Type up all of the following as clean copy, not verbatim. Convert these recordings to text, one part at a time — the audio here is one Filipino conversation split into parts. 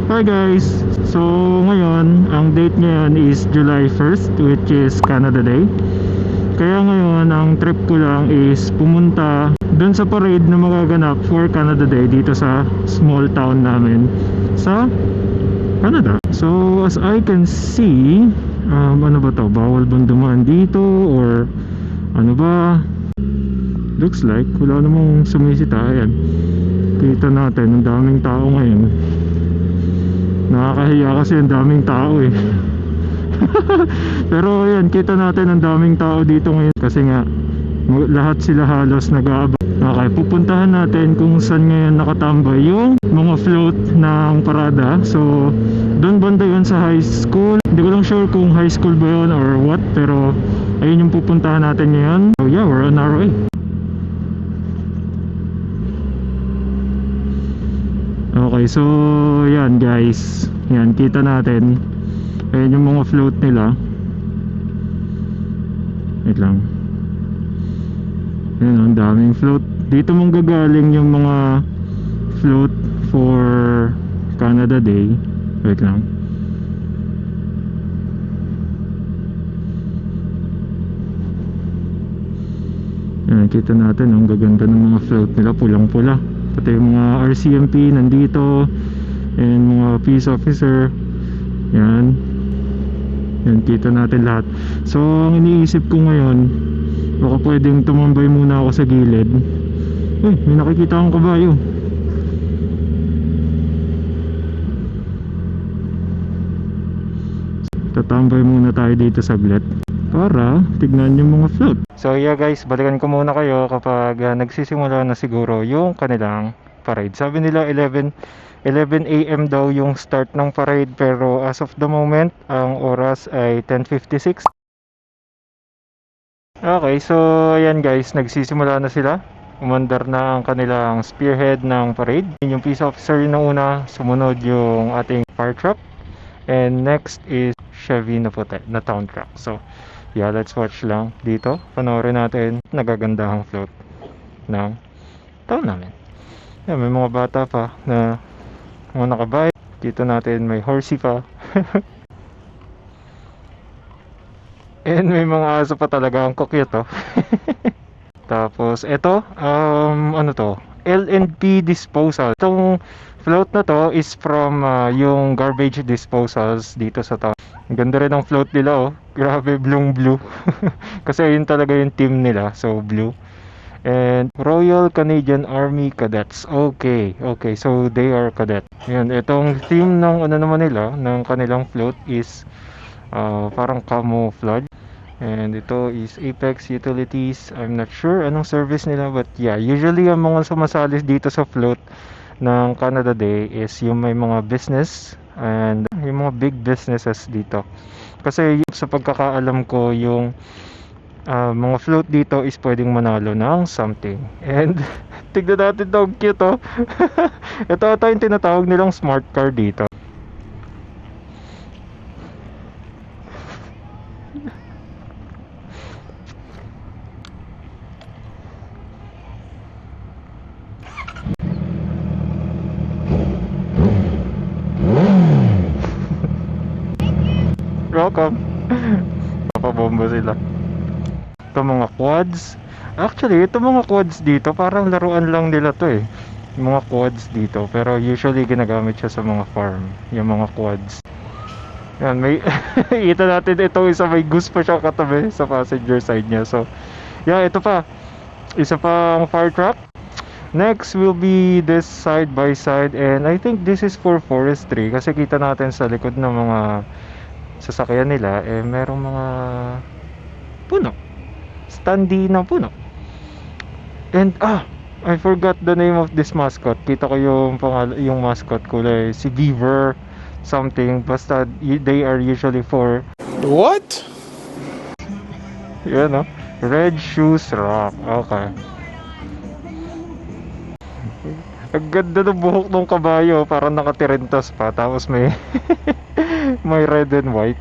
Hi guys! So ngayon, ang date ngayon is July 1st, which is Canada Day. Kaya ngayon, ang trip ko lang is pumunta dun sa parade na magaganap for Canada Day dito sa small town namin sa Canada. So as I can see, ano ba to? Bawal bang dumaan dito or ano ba? Looks like wala namang sumisita. Ayan, kita natin ang daming tao ngayon. Nakakahiya kasi ang daming tao eh. Pero yan, kita natin ang daming tao dito ngayon kasi nga lahat sila halos nag-aabang. Okay, pupuntahan natin kung saan ngayon nakatambay yung mga float ng parada. So doon banda yun sa high school. Hindi ko lang sure kung high school ba yun or what, pero ayun yung pupuntahan natin ngayon. So yeah, we're on our way. Okay, so yan guys, yan kita natin, ayan yung mga float nila. Wait lang, yan, ang daming float dito. Mong gagaling yung mga float for Canada Day. Wait lang, yan, kita natin ang gaganda ng mga float nila, pulang pula. Pati yung mga RCMP nandito, and mga peace officer. Yan, yan, kita natin lahat. So ang iniisip ko ngayon, baka pwedeng tumambay muna ako sa gilid. May nakikita akong kabayo. Tatambay muna tayo dito saglit para tignan yung mga float. So yeah guys, balikan ko muna kayo kapag nagsisimula na siguro yung kanilang parade. Sabi nila 11 AM daw yung start ng parade, pero as of the moment ang oras ay 10:56. Okay, so ayan guys, nagsisimula na sila. Umandar na ang kanilang spearhead ng parade. Yung peace officer na una, sumunod yung ating fire truck, and next is Chevy na puti na town truck. So yeah, let's watch lang dito. Panoorin natin nagagandahang float ng town namin. Yeah, may mga bata pa na mga nakabike. Dito natin may horsey pa. And may mga aso pa talaga, ang cute oh. Tapos ito, ano to? L&P disposal. Itong float na to is from yung garbage disposals dito sa town. Ang ganda rin ng float nila oh. Grabe, blue. Kasi yun talaga yung team nila, so blue. And Royal Canadian Army Cadets. Okay, so they are cadet. Yan, itong theme ng ano naman nila, ng kanilang float is parang camouflage. And ito is Apex Utilities. I'm not sure anong service nila, but yeah, usually ang mga sumasali dito sa float ng Canada Day is yung may mga business and yung mga big businesses dito. Kasi sa pagkakaalam ko, yung mga float dito is pwedeng manalo ng something. And tignan natin ito, cute oh. Ito yung tinatawag nilang smart car dito. Welcome. Papabomba sila. Ito mga quads. Actually, ito mga quads dito, parang laruan lang nila to eh. Yung mga quads dito. Pero usually ginagamit siya sa mga farm. Yung mga quads. Yan, may kita natin ito, isa may goose pa siya katabi sa passenger side niya. So, yeah, ito pa. Isa pang fire truck. Next will be this side by side, and I think this is for forestry kasi kita natin sa likod ng mga sasakyan nila merong mga puno, standee na puno. And I forgot the name of this mascot. Kita ko yung mascot kulay si Beaver something, basta they are usually for What? yun Red Shoes Rock. Okay. Ang ganda ng buhok ng kabayo, parang nakatirentos pa, tapos may may red and white.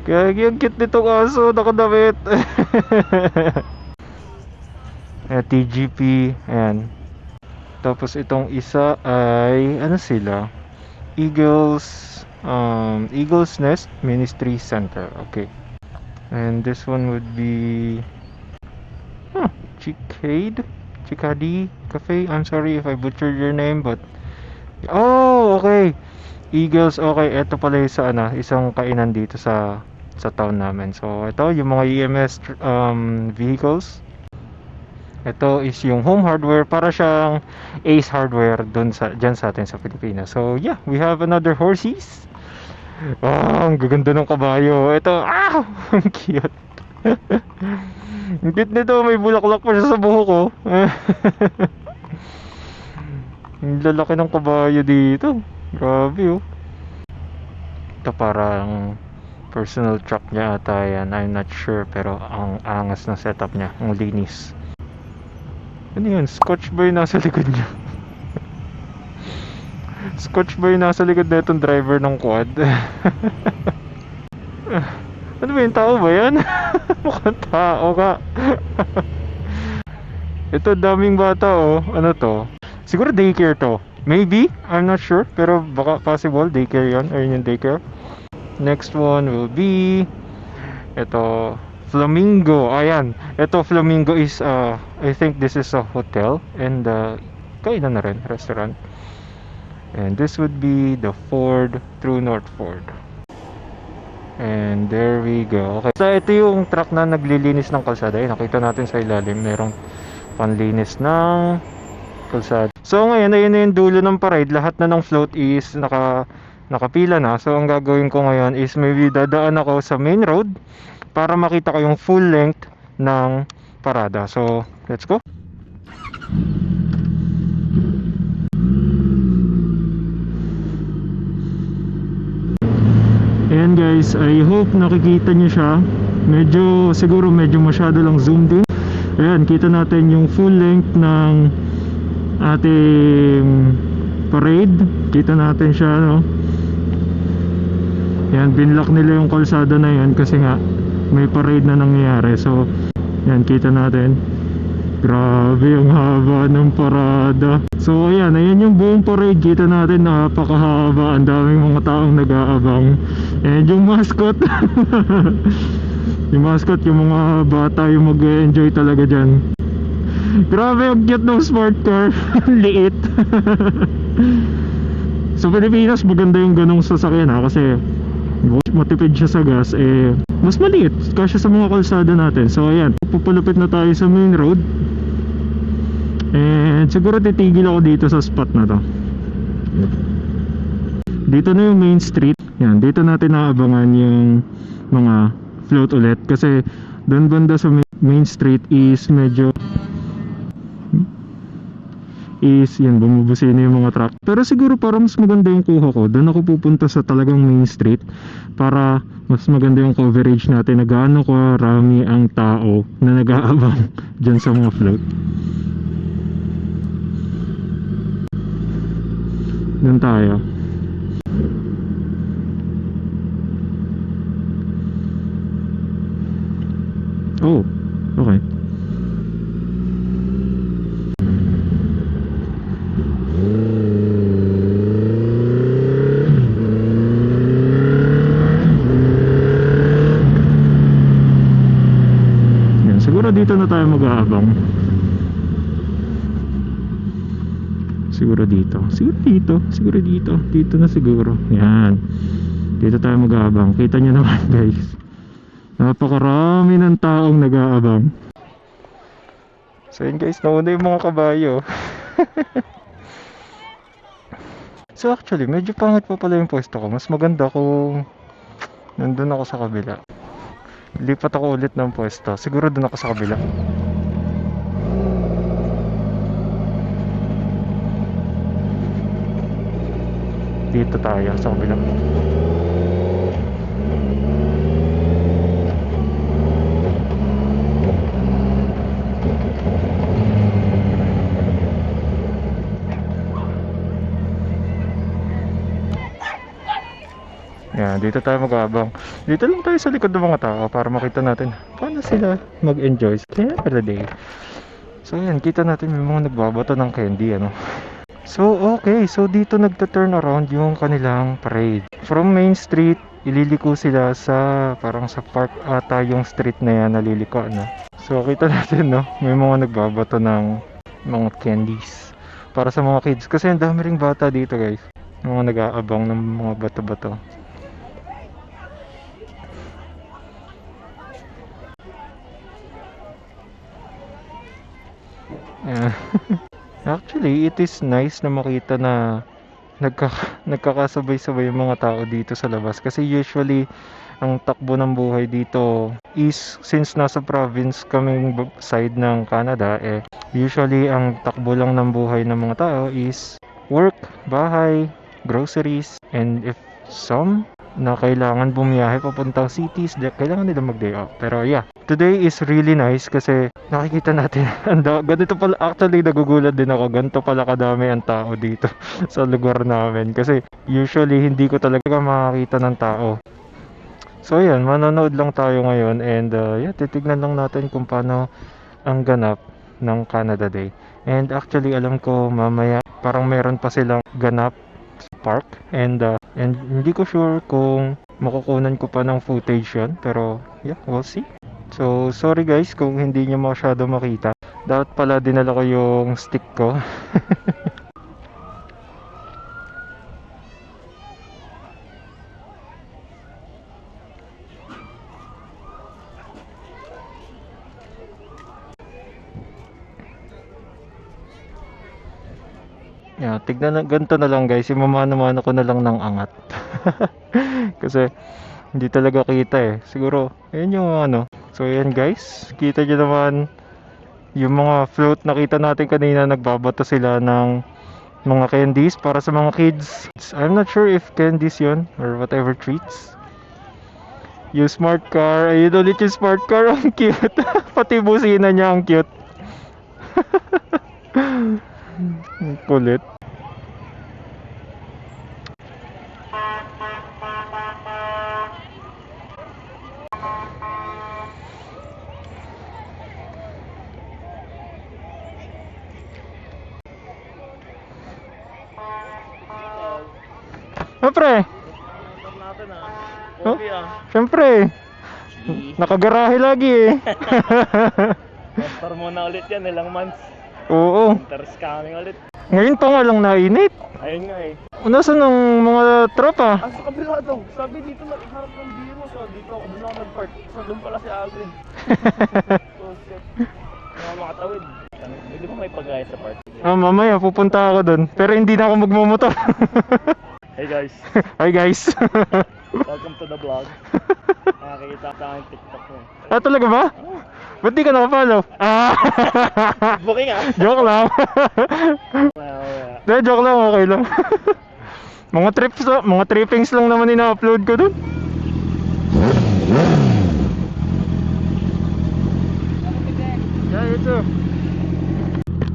Kaya yung cute nitong aso, nakadamit. TGP, ayan. Tapos itong isa ay ano sila? Eagles Nest Ministry Center. Okay. And this one would be Chicadi Cafe. I'm sorry if I butchered your name, but oh, okay. Eagles, okay. Ito pala yung sa isang kainan dito sa town namin. So, ito yung mga EMS vehicles. Ito is yung home hardware, para siyang Ace Hardware dyan sa atin sa Pilipinas. So, yeah, we have another horses. Ang gaganda ng kabayo. Ito, ang cute. Ang cute nito, may bulaklak pa siya sa buhok ko. Ang lalaki ng kabayo dito. Grabe, oh. Ito parang personal truck niya ata yan. I'm not sure, pero ang angas ng setup niya. Ang linis. Ano yun? Scotch ba yung nasa likod niya? Scotch ba yung nasa likod na itong driver ng quad? Ano ba yung tao ba yan? Mukhang tao ka. Ito daming bata, oh. Ano to? Siguro daycare to. Maybe, I'm not sure, pero baka possible daycare yon, or yung daycare. Next one will be ito, Flamingo. Ayan, ito Flamingo is I think this is a hotel and kainan na rin, restaurant. And this would be the Ford True North Ford. And there we go. Okay. So ito yung truck na naglilinis ng kalsada. Ay, nakita natin sa ilalim, merong panlinis ng kalsada. So ngayon, ayun na yung dulo ng parade. Lahat na ng float is nakapila na. So ang gagawin ko ngayon is maybe dadaan ako sa main road para makita ko yung full length ng parada. So let's go. Ayan guys, I hope nakikita nyo siya. Siguro medyo masyado lang zoomed in. Ayan, kita natin yung full length ng ating parade. Kita natin siya, no? Yan, binlock nila yung kalsada na yan kasi nga may parade na nangyayari. So yan, kita natin, grabe ang haba ng parada. So ayan yung buong parade. Kita natin, napakahaba. Ang daming mga taong nag-aabang. And yung mascot yung mascot, yung mga bata yung mag-enjoy talaga dyan. Grabe, ang cute ng sport car. Liit. Sa Pilipinas maganda yung ganong sasakyan, kasi matipid siya sa gas, mas maliit kasi sa mga kalsada natin. So ayan, pupulupit na tayo sa main road. And siguro titigil ako dito sa spot na to. Dito na yung main street. Yan, dito natin naabangan yung mga float ulit, kasi doon banda sa main street is medyo yan, bumubusina yung mga truck. Pero siguro para mas maganda yung kuha ko, doon ako pupunta sa talagang main street para mas maganda yung coverage natin na gaano karami ang tao na nag-aabang dyan sa mga float. Doon tayo. Oh, okay. Yan, siguro dito na tayo mag-aabang. Siguro dito. Dito na siguro. Yan. Dito tayo mag-aabang. Kita nyo naman guys, napakarami ng taong nag-aabang. So yun guys, nauna yung mga kabayo. So actually, medyo pangit pa pala yung pwesto ko. Mas maganda kung nandun ako sa kabila. Lipat ako ulit ng pwesto. Siguro dun ako sa kabila. Dito tayo sa kabila. Yan, dito tayo mag-aabang. Dito lang tayo sa likod ng mga tao para makita natin paano sila mag-enjoy sa the day. So yan, kita natin may mga nagbabato ng candy, ano. So okay, so dito nagta-turn around yung kanilang parade. From Main Street, ililiko sila sa parang sa park ata yung street na yan, naliliko, ano. So kita natin, no, may mga nagbabato ng mga candies para sa mga kids kasi ang dami ring bata dito, guys. Mga nag-aabang ng mga bato-bato. Yeah. Actually, it is nice na makita na nagkakasabay-sabay yung mga tao dito sa labas kasi usually ang takbo ng buhay dito is since nasa province kaming side ng Canada, usually ang takbo lang ng buhay ng mga tao is work, bahay, groceries, and if some na kailangan bumiyahe papuntang cities, kailangan nila mag-day off. Pero yeah, today is really nice kasi nakikita natin, ganito pala, actually nagugulat din ako, ganito pala kadami ang tao dito sa lugar namin. Kasi usually hindi ko talaga makakita ng tao. So yan, manonood lang tayo ngayon and yeah, titignan lang natin kung paano ang ganap ng Canada Day. And actually alam ko mamaya parang meron pa silang ganap park and hindi ko sure kung makukunan ko pa ng footage yun, pero yeah, we'll see. So sorry guys kung hindi nyo masyado makita, dapat pala dinala ko yung stick ko. Yeah, tignan na, ganito na lang guys, imamano-mano ko na lang ng angat. Kasi hindi talaga kita siguro, ayun yung ano. So ayan guys, kita nyo naman yung mga float nakita natin kanina, nagbabato sila ng mga candies para sa mga kids. I'm not sure if candies yun or whatever treats. Yung smart car, ayun ulit yung smart car, ang cute. Pati busina niya ang cute. Ang kulit. Siyempre. Oh, siyempre. Nakagarahe lagi Motor mo na ulit yan, ilang months. Oo. Winter's coming ulit. Ngayon pa nga lang nainit. Ayun nga Nasaan ang mga tropa? sa kabila daw. Sabi dito na iharap ng biro. So dito ako, doon ako nag-park. So doon pala si Alvin. So shit. Mga makatawid. Hindi ba may pagaya sa park? Mamaya pupunta ako doon. Pero hindi na ako magmumotor. Hey guys, Hi guys. welcome to the vlog. Nakakita ka ng TikTok mo. Talaga ba? Ba't di ka nakapollow? Booking Joke lang. Well, Joke lang, okay lang. Mga trippings lang naman ina-upload ko doon. Yeah, ito.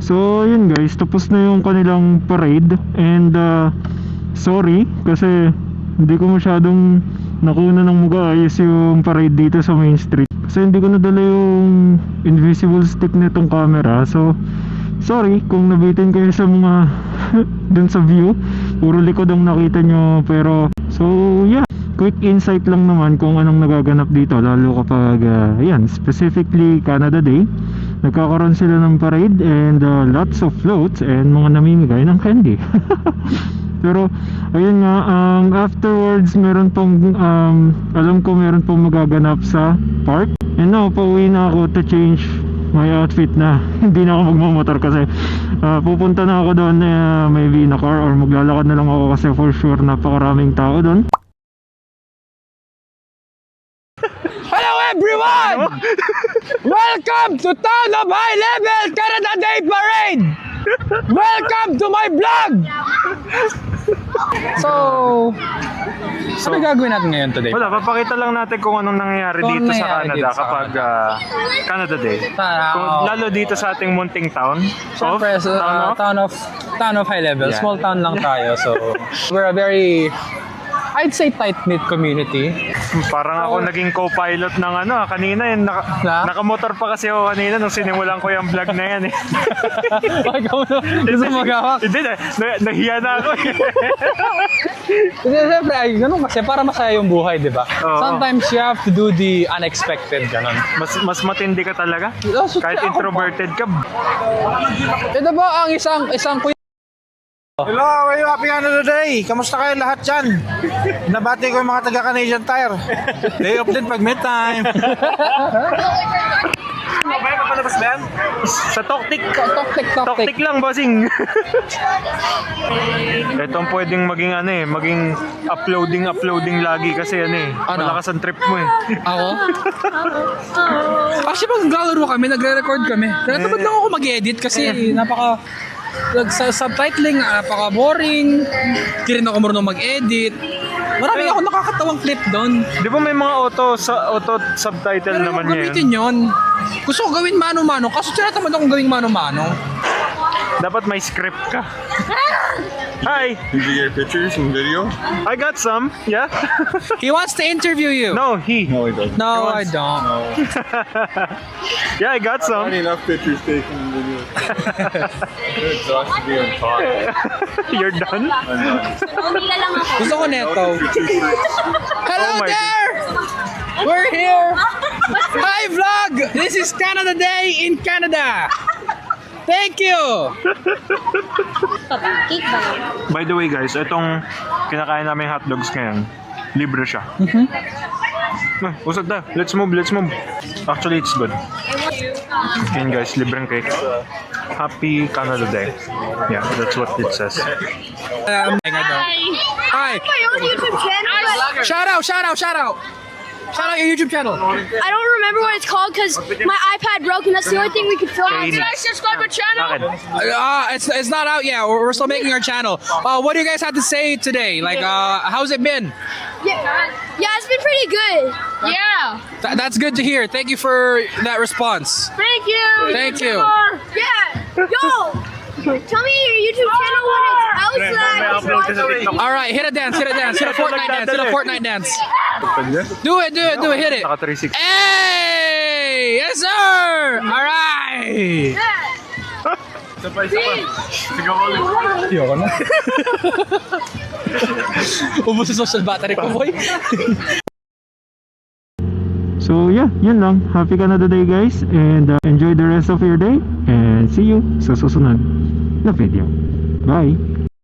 So yun guys, tapos na yung kanilang parade and sorry kasi hindi ko masyadong nakuna ng mag-aayos yung parade dito sa Main Street kasi hindi ko nadala yung invisible stick nitong camera. So sorry kung nabitin kayo sa mga dun sa view, puro likod ang nakita nyo. Pero so yeah, quick insight lang naman kung anong nagaganap dito, lalo kapag yan, specifically Canada Day. Nagkakaroon sila ng parade and lots of floats and mga namimigay ng candy. Pero ayun nga, afterwards meron pong alam ko meron pong magaganap sa park. And now pauwi na ako to change my outfit na. Hindi na ako magmamotor kasi pupunta na ako doon, maybe in a car or maglalakad na lang ako kasi for sure napakaraming tao doon. Hello everyone! Welcome to Town of High Level Canada Day Parade! Welcome to my vlog! So, ano gagawin natin ngayon today? Wala, papakita lang natin kung anong nangyayari Kung dito anong sa nangyayari Canada dito sa kapag Canada Day. Lalo dito sa ating munting town. Siyempre, town of High Level. Yeah. Small town lang tayo. So, we're a very I'd say tight-knit community. Parang ako naging co-pilot ng kanina eh. Na? Nakamotor pa kasi ako kanina nung sinimulan ko yung vlog na yan eh. Ikaw na, gusto mo magawak? Hindi nahiya na ako eh. Hindi, siyempre, ay, ganun kasi para masaya yung buhay, di ba? Oo. Sometimes you have to do the unexpected, ganun. Mas matindi ka talaga. Kahit Ako introverted ka. pa. Ito ba ang isang kuya? Hello, how are you? Happy Canada Day! Kamusta kayo lahat dyan? Nabati ko yung mga taga-Canadian Tire. Day off din pag may time. Mabaya ka palabas ba yan? Sa Toktik. Toktik. Lang, bossing. Itong pwedeng maging maging uploading lagi kasi Ano? malakas ang trip mo eh. Ako? Actually, pag naglalaro kami, nagre-record kami. Kaya tamad lang ako mag-edit kasi subtitling, napaka-boring. Hindi rin ako marunong mag-edit. Marami ako nakakatawang clip doon. Di ba may mga auto subtitle Pero naman yung yan? gamitin yun. Gusto ko gawin mano-mano. Kaso tinatamad akong gawing mano-mano. Dapat may script ka. Hi, Did you get pictures and video? I got some. Yeah. He wants to interview you. No, he. No, he doesn't. No, I don't. No. Yeah, I got some. Already enough pictures taken and videos. You're exhausted being talk. You're done. Gusto ko neto. Hello Oh my there! We're here! Hi vlog! This is Canada Day in Canada! Thank you! Cake ba? By the way guys, itong kinakain namin hotdogs ngayon, libre siya. Usad na. Let's move. Actually, it's good. Yan guys, libreng cake. Happy Canada Day. Yeah, that's what it says. Hi! My own YouTube channel. Shout out! Shout out your YouTube channel. I don't remember what it's called because my iPad broke and that's the only thing we could film on. Shady. Subscribe to channel. Akin. It's not out yet. We're still making our channel. What do you guys have to say today? Like, how's it been? Yeah, it's been pretty good. Yeah. That's good to hear. Thank you for that response. Thank you. Thank you. Yeah. Yo, tell me your YouTube channel when it's out. All right, hit a dance. Hit a Fortnite dance. Do it. Hit it. Naka 360. Hey! Yes, sir! All right! Ayoko na. Ubus sa social battery ko, boy. So yeah, yun lang. Happy Canada Day guys, and enjoy the rest of your day, and see you sa susunod na video. Bye!